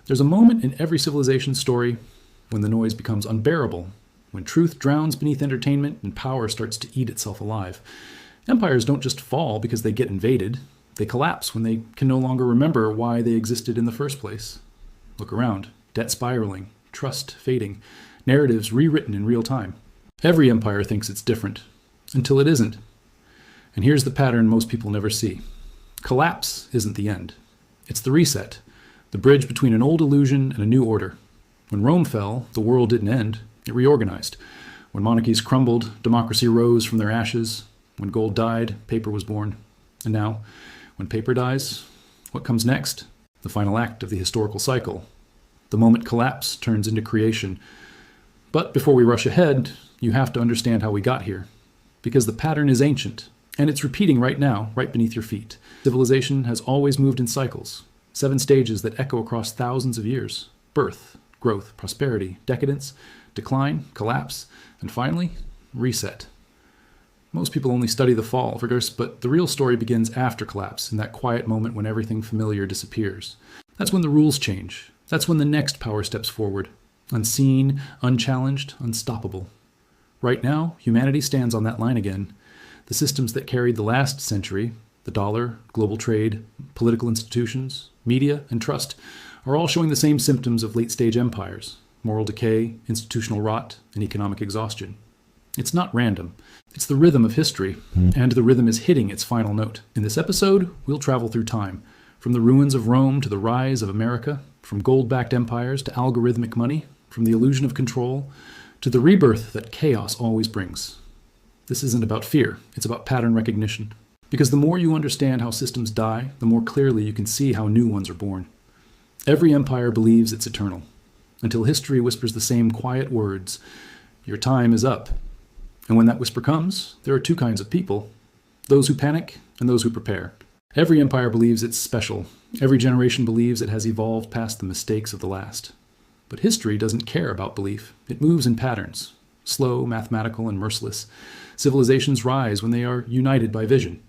There's a moment in every civilization story when the noise becomes unbearable, when truth drowns beneath entertainment and power starts to eat itself alive. Empires don't just fall because they get invaded. They collapse when they can no longer remember why they existed in the first place. Look around. Debt spiraling, trust fading, narratives rewritten in real time. Every empire thinks it's different, until it isn't. And here's the pattern most people never see. Collapse isn't the end. It's the reset, the bridge between an old illusion and a new order. When Rome fell, the world didn't end. It reorganized. When monarchies crumbled, democracy rose from their ashes. When gold died, paper was born. And now, when paper dies, what comes next? The final act of the historical cycle. The moment collapse turns into creation. But before we rush ahead, you have to understand how we got here. Because the pattern is ancient, and it's repeating right now, right beneath your feet. Civilization has always moved in cycles, 7 stages that echo across thousands of years. Birth, growth, prosperity, decadence, decline, collapse, and finally, reset. Most people only study the fall, but the real story begins after collapse, in that quiet moment when everything familiar disappears. That's when the rules change. That's when the next power steps forward. Unseen, unchallenged, unstoppable. Right now, humanity stands on that line again. The systems that carried the last century, the dollar, global trade, political institutions, media, and trust, are all showing the same symptoms of late-stage empires: moral decay, institutional rot, and economic exhaustion. It's not random. It's the rhythm of history, and the rhythm is hitting its final note. In this episode, we'll travel through time, from the ruins of Rome to the rise of America, from gold-backed empires to algorithmic money, from the illusion of control to the rebirth that chaos always brings. This isn't about fear, it's about pattern recognition. Because the more you understand how systems die, the more clearly you can see how new ones are born. Every empire believes it's eternal, until history whispers the same quiet words: your time is up. And when that whisper comes, there are 2 kinds of people: those who panic and those who prepare. Every empire believes it's special. Every generation believes it has evolved past the mistakes of the last. But history doesn't care about belief. It moves in patterns, slow, mathematical, and merciless. Civilizations rise when they are united by vision.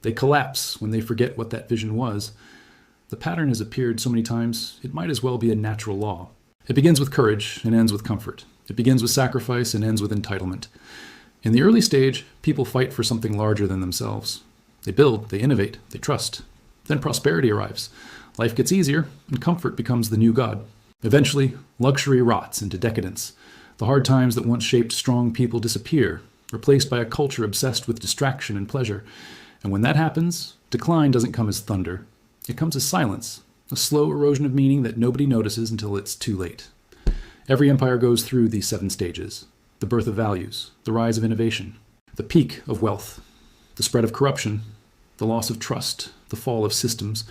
They collapse when they forget what that vision was. The pattern has appeared so many times, it might as well be a natural law. It begins with courage and ends with comfort. It begins with sacrifice and ends with entitlement. In the early stage, people fight for something larger than themselves. They build, they innovate, they trust. Then prosperity arrives. Life gets easier, and comfort becomes the new god. Eventually, luxury rots into decadence. The hard times that once shaped strong people disappear, replaced by a culture obsessed with distraction and pleasure. And when that happens, decline doesn't come as thunder. It comes as silence, a slow erosion of meaning that nobody notices until it's too late. Every empire goes through these 7 stages: the birth of values, the rise of innovation, the peak of wealth, the spread of corruption, the loss of trust, the fall of systems,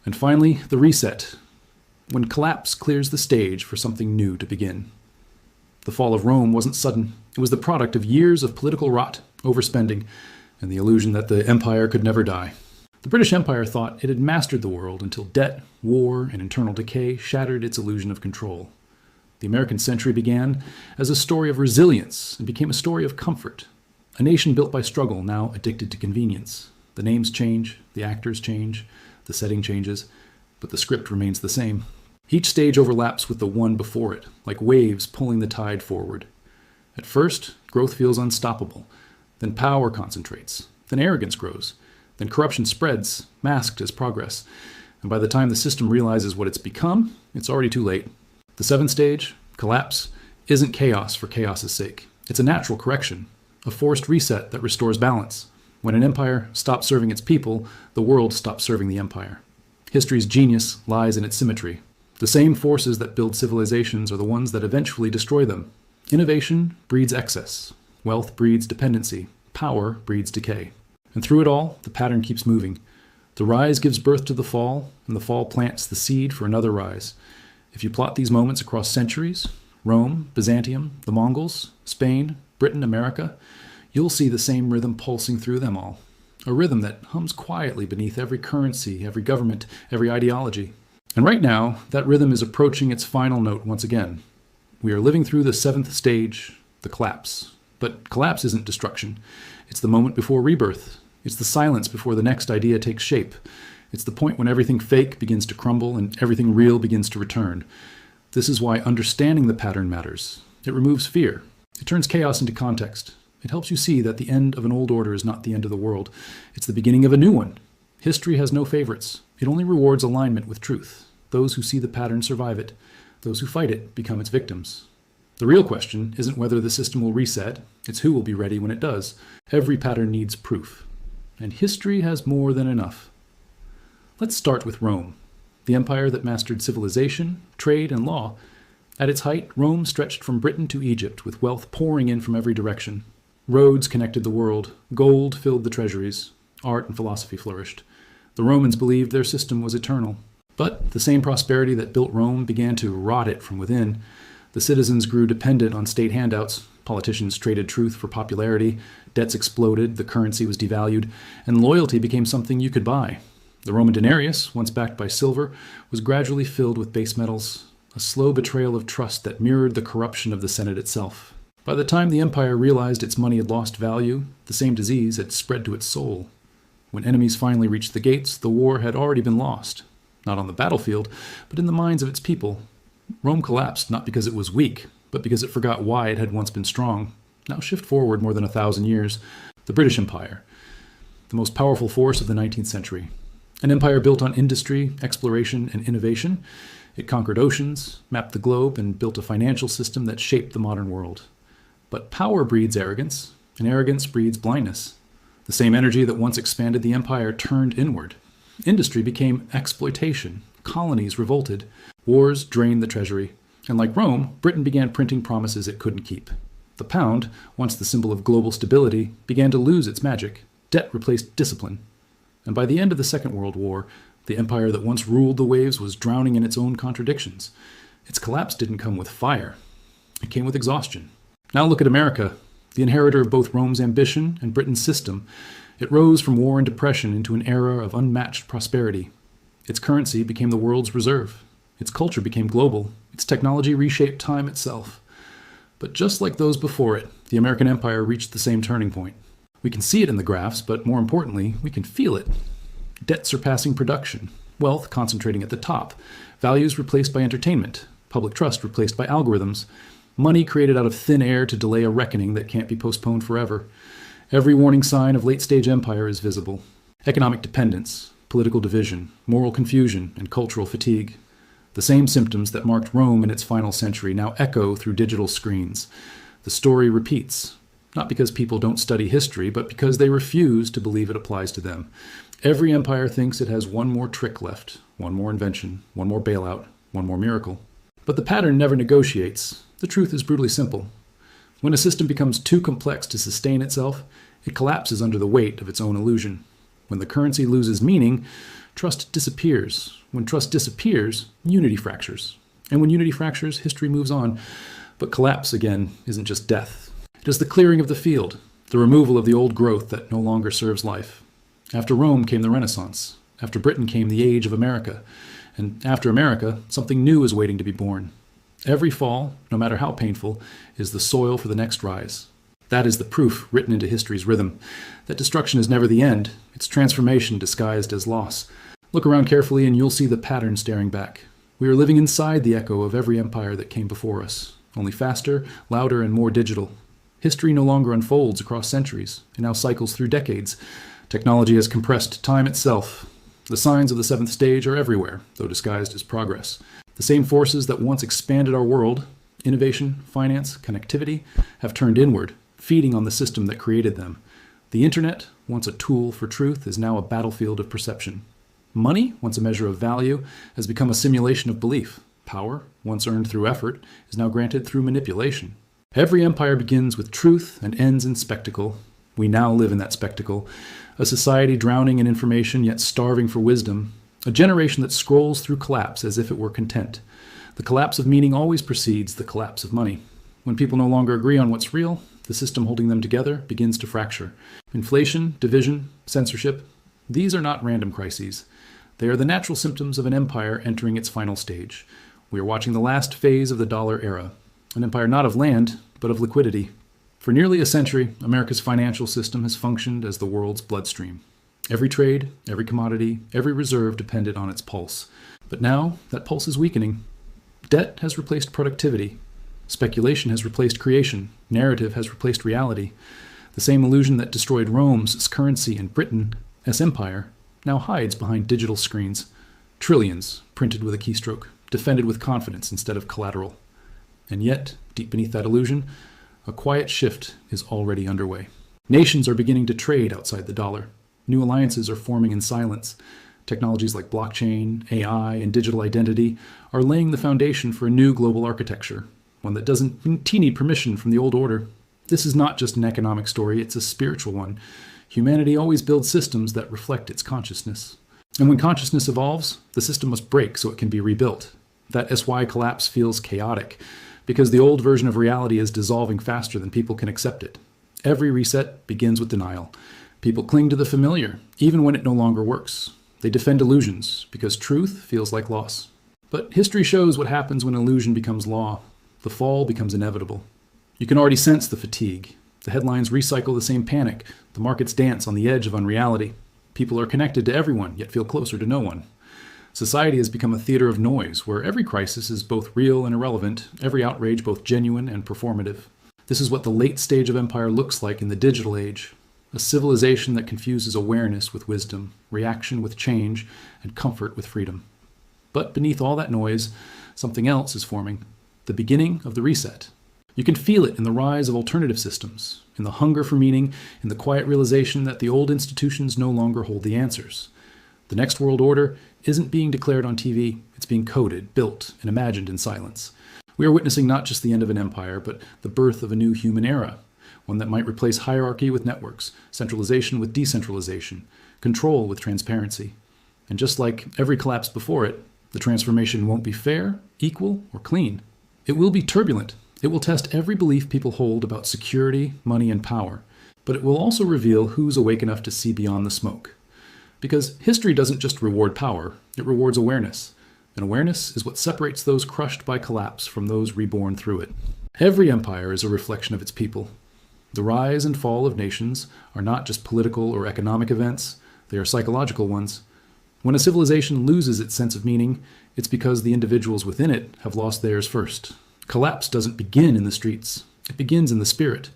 and finally, the reset, when collapse clears the stage for something new to begin. The fall of Rome wasn't sudden. It was the product of years of political rot, overspending, and the illusion that the empire could never die. The British Empire thought it had mastered the world until debt, war, and internal decay shattered its illusion of control. The American century began as a story of resilience and became a story of comfort. A nation built by struggle, now addicted to convenience. The names change, the actors change, the setting changes, but the script remains the same. Each stage overlaps with the one before it, like waves pulling the tide forward. At first, growth feels unstoppable. Then power concentrates. Then arrogance grows. Then corruption spreads, masked as progress. And by the time the system realizes what it's become, it's already too late. The 7th stage, collapse, isn't chaos for chaos's sake. It's a natural correction, a forced reset that restores balance. When an empire stops serving its people, the world stops serving the empire. History's genius lies in its symmetry. The same forces that build civilizations are the ones that eventually destroy them. Innovation breeds excess. Wealth breeds dependency. Power breeds decay. And through it all, the pattern keeps moving. The rise gives birth to the fall, and the fall plants the seed for another rise. If you plot these moments across centuries, Rome, Byzantium, the Mongols, Spain, Britain, America, you'll see the same rhythm pulsing through them all. A rhythm that hums quietly beneath every currency, every government, every ideology. And right now, that rhythm is approaching its final note once again. We are living through the 7th stage, the collapse. But collapse isn't destruction. It's the moment before rebirth. It's the silence before the next idea takes shape. It's the point when everything fake begins to crumble and everything real begins to return. This is why understanding the pattern matters. It removes fear. It turns chaos into context. It helps you see that the end of an old order is not the end of the world. It's the beginning of a new one. History has no favorites. It only rewards alignment with truth. Those who see the pattern survive it. Those who fight it become its victims. The real question isn't whether the system will reset, it's who will be ready when it does. Every pattern needs proof. And history has more than enough. Let's start with Rome, the empire that mastered civilization, trade, and law. At its height, Rome stretched from Britain to Egypt, with wealth pouring in from every direction. Roads connected the world, gold filled the treasuries, art and philosophy flourished. The Romans believed their system was eternal. But the same prosperity that built Rome began to rot it from within. The citizens grew dependent on state handouts, politicians traded truth for popularity, debts exploded, the currency was devalued, and loyalty became something you could buy. The Roman denarius, once backed by silver, was gradually filled with base metals, a slow betrayal of trust that mirrored the corruption of the Senate itself. By the time the empire realized its money had lost value, the same disease had spread to its soul. When enemies finally reached the gates, the war had already been lost. Not on the battlefield, but in the minds of its people. Rome collapsed not because it was weak, but because it forgot why it had once been strong. Now shift forward more than 1,000 years. The British Empire, the most powerful force of the 19th century. An empire built on industry, exploration, and innovation. It conquered oceans, mapped the globe, and built a financial system that shaped the modern world. But power breeds arrogance, and arrogance breeds blindness. The same energy that once expanded the empire turned inward. Industry became exploitation. Colonies revolted. Wars drained the treasury. And like Rome, Britain began printing promises it couldn't keep. The pound, once the symbol of global stability, began to lose its magic. Debt replaced discipline. And by the end of the Second World War, the empire that once ruled the waves was drowning in its own contradictions. Its collapse didn't come with fire. It came with exhaustion. Now look at America, the inheritor of both Rome's ambition and Britain's system. It rose from war and depression into an era of unmatched prosperity. Its currency became the world's reserve. Its culture became global. Its technology reshaped time itself. But just like those before it, the American empire reached the same turning point. We can see it in the graphs, but more importantly, we can feel it. Debt surpassing production, wealth concentrating at the top, values replaced by entertainment, public trust replaced by algorithms, money created out of thin air to delay a reckoning that can't be postponed forever. Every warning sign of late-stage empire is visible. Economic dependence, political division, moral confusion, and cultural fatigue. The same symptoms that marked Rome in its final century now echo through digital screens. The story repeats, not because people don't study history, but because they refuse to believe it applies to them. Every empire thinks it has one more trick left, one more invention, one more bailout, one more miracle. But the pattern never negotiates. The truth is brutally simple. When a system becomes too complex to sustain itself, it collapses under the weight of its own illusion. When the currency loses meaning, trust disappears. When trust disappears, unity fractures. And when unity fractures, history moves on. But collapse, again, isn't just death. It is the clearing of the field, the removal of the old growth that no longer serves life. After Rome came the Renaissance. After Britain came the age of America. And after America, something new is waiting to be born. Every fall, no matter how painful, is the soil for the next rise. That is the proof written into history's rhythm, that destruction is never the end, it's transformation disguised as loss. Look around carefully and you'll see the pattern staring back. We are living inside the echo of every empire that came before us, only faster, louder, and more digital. History no longer unfolds across centuries, it now cycles through decades. Technology has compressed time itself. The signs of the seventh stage are everywhere, though disguised as progress. The same forces that once expanded our world, innovation, finance, connectivity, have turned inward, feeding on the system that created them. The internet, once a tool for truth, is now a battlefield of perception. Money, once a measure of value, has become a simulation of belief. Power, once earned through effort, is now granted through manipulation. Every empire begins with truth and ends in spectacle. We now live in that spectacle, a society drowning in information yet starving for wisdom, a generation that scrolls through collapse as if it were content. The collapse of meaning always precedes the collapse of money. When people no longer agree on what's real, the system holding them together begins to fracture. Inflation, division, censorship, these are not random crises. They are the natural symptoms of an empire entering its final stage. We are watching the last phase of the dollar era, an empire not of land, but of liquidity. For nearly a century, America's financial system has functioned as the world's bloodstream. Every trade, every commodity, every reserve depended on its pulse. But now, that pulse is weakening. Debt has replaced productivity. Speculation has replaced creation. Narrative has replaced reality. The same illusion that destroyed Rome's currency and Britain as empire now hides behind digital screens. Trillions printed with a keystroke, defended with confidence instead of collateral. And yet, deep beneath that illusion, a quiet shift is already underway. Nations are beginning to trade outside the dollar. New alliances are forming in silence. Technologies like blockchain, AI, and digital identity are laying the foundation for a new global architecture, one that doesn't need permission from the old order. This is not just an economic story, it's a spiritual one. Humanity always builds systems that reflect its consciousness. And when consciousness evolves, the system must break so it can be rebuilt. That SY collapse feels chaotic, because the old version of reality is dissolving faster than people can accept it. Every reset begins with denial. People cling to the familiar, even when it no longer works. They defend illusions, because truth feels like loss. But history shows what happens when illusion becomes law. The fall becomes inevitable. You can already sense the fatigue. The headlines recycle the same panic. The markets dance on the edge of unreality. People are connected to everyone, yet feel closer to no one. Society has become a theater of noise, where every crisis is both real and irrelevant, every outrage both genuine and performative. This is what the late stage of empire looks like in the digital age. A civilization that confuses awareness with wisdom, reaction with change, and comfort with freedom. But beneath all that noise, something else is forming. The beginning of the reset. You can feel it in the rise of alternative systems, in the hunger for meaning, in the quiet realization that the old institutions no longer hold the answers. The next world order isn't being declared on TV, it's being coded, built, and imagined in silence. We are witnessing not just the end of an empire, but the birth of a new human era, one that might replace hierarchy with networks, centralization with decentralization, control with transparency. And just like every collapse before it, the transformation won't be fair, equal, or clean. It will be turbulent. It will test every belief people hold about security, money, and power. But it will also reveal who's awake enough to see beyond the smoke. Because history doesn't just reward power, it rewards awareness. And awareness is what separates those crushed by collapse from those reborn through it. Every empire is a reflection of its people. The rise and fall of nations are not just political or economic events, they are psychological ones. When a civilization loses its sense of meaning, it's because the individuals within it have lost theirs first. Collapse doesn't begin in the streets, it begins in the spirit.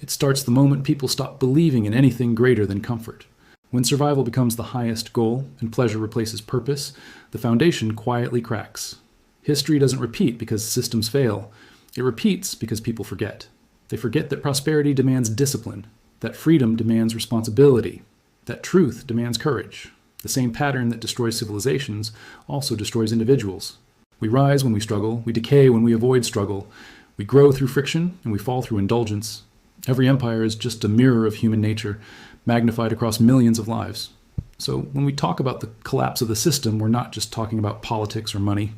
It starts the moment people stop believing in anything greater than comfort. When survival becomes the highest goal and pleasure replaces purpose, the foundation quietly cracks. History doesn't repeat because systems fail. It repeats because people forget. They forget that prosperity demands discipline, that freedom demands responsibility, that truth demands courage. The same pattern that destroys civilizations also destroys individuals. We rise when we struggle, we decay when we avoid struggle, we grow through friction, and we fall through indulgence. Every empire is just a mirror of human nature, magnified across millions of lives. So when we talk about the collapse of the system, we're not just talking about politics or money.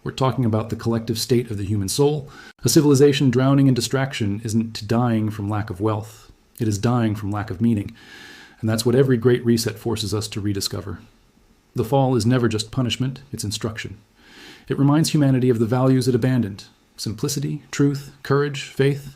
We're talking about the collective state of the human soul. A civilization drowning in distraction isn't dying from lack of wealth. It is dying from lack of meaning. And that's what every great reset forces us to rediscover. The fall is never just punishment, it's instruction. It reminds humanity of the values it abandoned: simplicity, truth, courage, faith.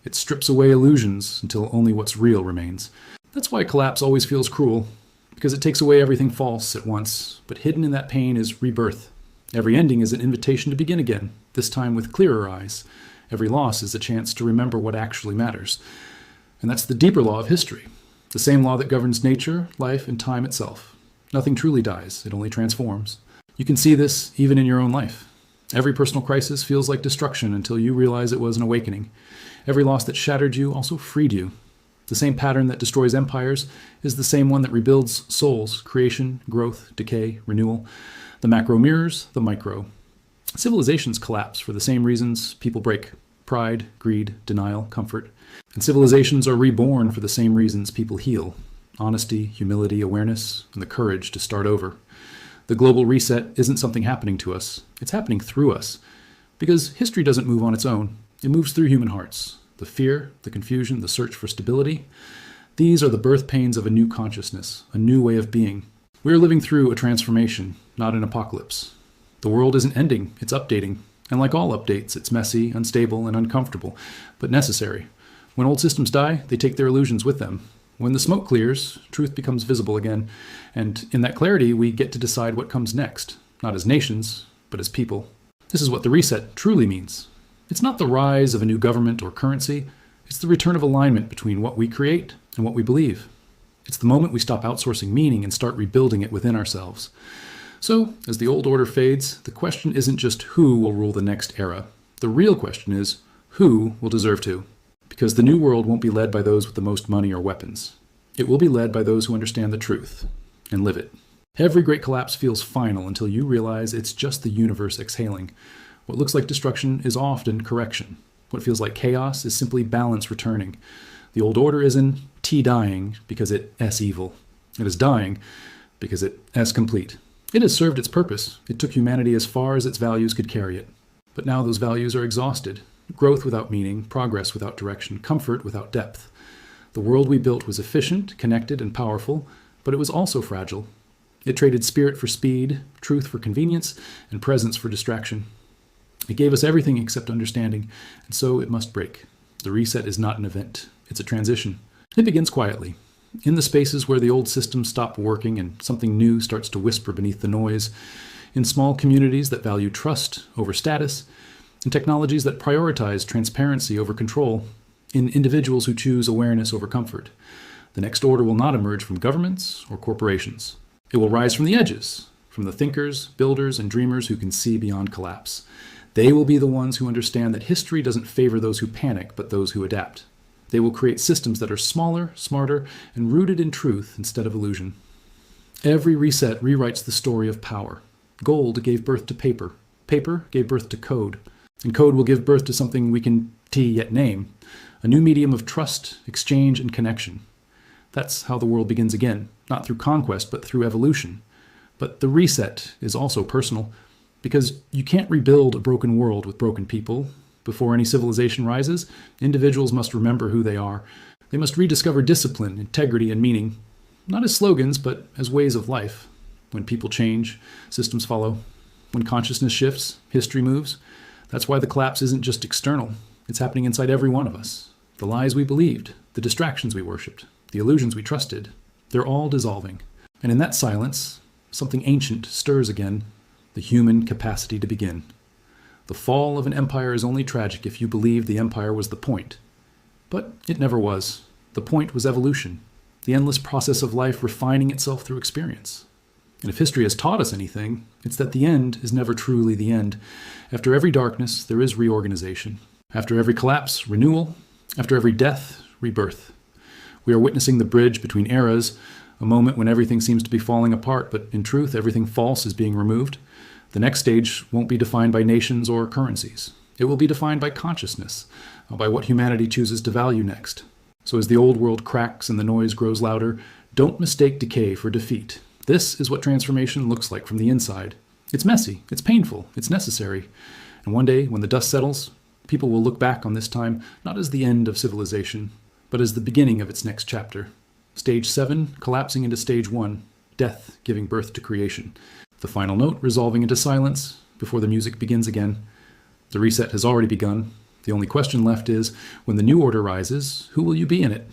It strips away illusions until only what's real remains. That's why collapse always feels cruel, because it takes away everything false at once, but hidden in that pain is rebirth. Every ending is an invitation to begin again, this time with clearer eyes. Every loss is a chance to remember what actually matters. And that's the deeper law of history, the same law that governs nature, life, and time itself. Nothing truly dies, it only transforms. You can see this even in your own life. Every personal crisis feels like destruction until you realize it was an awakening. Every loss that shattered you also freed you. The same pattern that destroys empires is the same one that rebuilds souls: creation, growth, decay, renewal. The macro mirrors the micro. Civilizations collapse for the same reasons people break: pride, greed, denial, comfort. And civilizations are reborn for the same reasons people heal: honesty, humility, awareness, and the courage to start over. The global reset isn't something happening to us, it's happening through us. Because history doesn't move on its own, it moves through human hearts. The fear, the confusion, the search for stability. These are the birth pains of a new consciousness, a new way of being. We are living through a transformation, not an apocalypse. The world isn't ending, it's updating. And like all updates, it's messy, unstable, and uncomfortable, but necessary. When old systems die, they take their illusions with them. When the smoke clears, truth becomes visible again, and in that clarity, we get to decide what comes next, not as nations, but as people. This is what the reset truly means. It's not the rise of a new government or currency, it's the return of alignment between what we create and what we believe. It's the moment we stop outsourcing meaning and start rebuilding it within ourselves. So, as the old order fades, the question isn't just who will rule the next era. The real question is, who will deserve to? Because the new world won't be led by those with the most money or weapons. It will be led by those who understand the truth and live it. Every great collapse feels final until you realize it's just the universe exhaling. What looks like destruction is often correction. What feels like chaos is simply balance returning. The old order is in T dying because it S evil. It is dying because it S complete. It has served its purpose. It took humanity as far as its values could carry it. But now those values are exhausted. Growth without meaning, progress without direction, comfort without depth. The world we built was efficient, connected, and powerful, but it was also fragile. It traded spirit for speed, truth for convenience, and presence for distraction. It gave us everything except understanding, and so it must break. The reset is not an event. It's a transition. It begins quietly, in the spaces where the old systems stop working and something new starts to whisper beneath the noise, in small communities that value trust over status, in technologies that prioritize transparency over control, in individuals who choose awareness over comfort. The next order will not emerge from governments or corporations. It will rise from the edges, from the thinkers, builders, and dreamers who can see beyond collapse. They will be the ones who understand that history doesn't favor those who panic, but those who adapt. They will create systems that are smaller, smarter, and rooted in truth instead of illusion. Every reset rewrites the story of power. Gold gave birth to paper. Paper gave birth to code. And code will give birth to something we can yet name, a new medium of trust, exchange, and connection. That's how the world begins again, not through conquest, but through evolution. But the reset is also personal, because you can't rebuild a broken world with broken people. Before any civilization rises, individuals must remember who they are. They must rediscover discipline, integrity, and meaning, not as slogans, but as ways of life. When people change, systems follow. When consciousness shifts, history moves. That's why the collapse isn't just external. It's happening inside every one of us. The lies we believed, the distractions we worshipped, the illusions we trusted, they're all dissolving. And in that silence, something ancient stirs again, the human capacity to begin. The fall of an empire is only tragic if you believe the empire was the point. But it never was. The point was evolution, the endless process of life refining itself through experience. And if history has taught us anything, it's that the end is never truly the end. After every darkness, there is reorganization. After every collapse, renewal. After every death, rebirth. We are witnessing the bridge between eras, a moment when everything seems to be falling apart, but in truth, everything false is being removed. The next stage won't be defined by nations or currencies. It will be defined by consciousness, by what humanity chooses to value next. So as the old world cracks and the noise grows louder, don't mistake decay for defeat. This is what transformation looks like from the inside. It's messy, it's painful, it's necessary. And one day, when the dust settles, people will look back on this time not as the end of civilization, but as the beginning of its next chapter. Stage 7 collapsing into Stage 1, death giving birth to creation. The final note resolving into silence before the music begins again. The reset has already begun. The only question left is, when the new order rises, who will you be in it?